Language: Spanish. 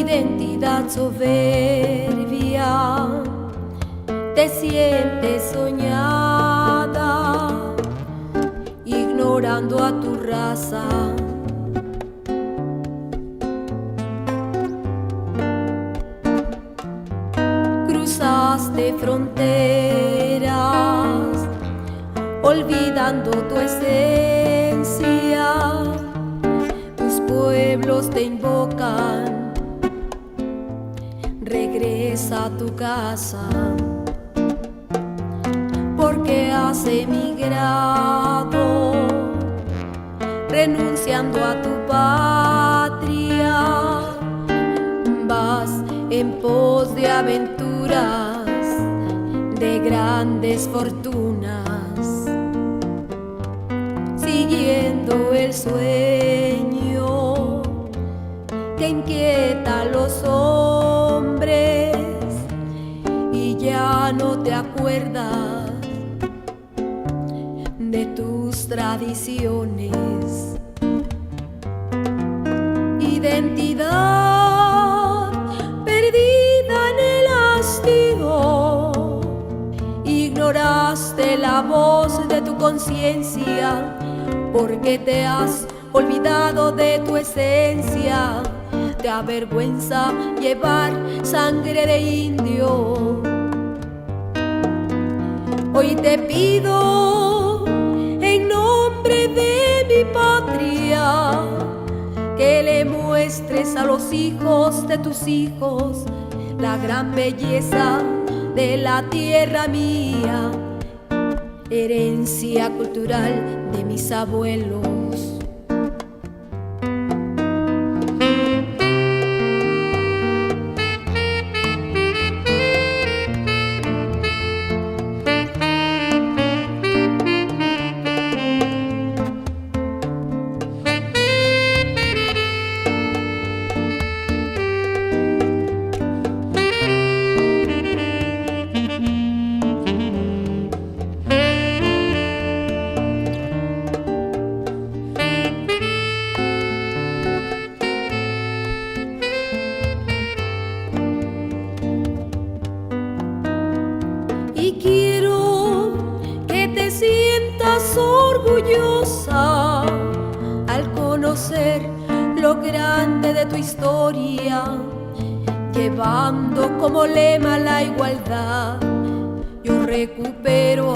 identidad soberbia, te sientes soñada, ignorando a tu raza. Cruzaste fronteras, olvidando tu esencia. Tus pueblos te invocan, regresa a tu casa, porque has emigrado, renunciando a tu patria. Vas en pos de aventuras, de grandes fortunas, siguiendo el sueño que inquieta a los hombres, y ya no te acuerdas de tus tradiciones. Identidad perdida en el hastío, ignoraste la voz de tu conciencia, porque te has olvidado de tu esencia. Te avergüenza llevar sangre de indio. Hoy te pido en nombre de mi patria que le muestres a los hijos de tus hijos la gran belleza de la tierra mía, herencia cultural de mis abuelos. Y quiero que te sientas orgullosa al conocer lo grande de tu historia, llevando como lema la igualdad. Yo recupero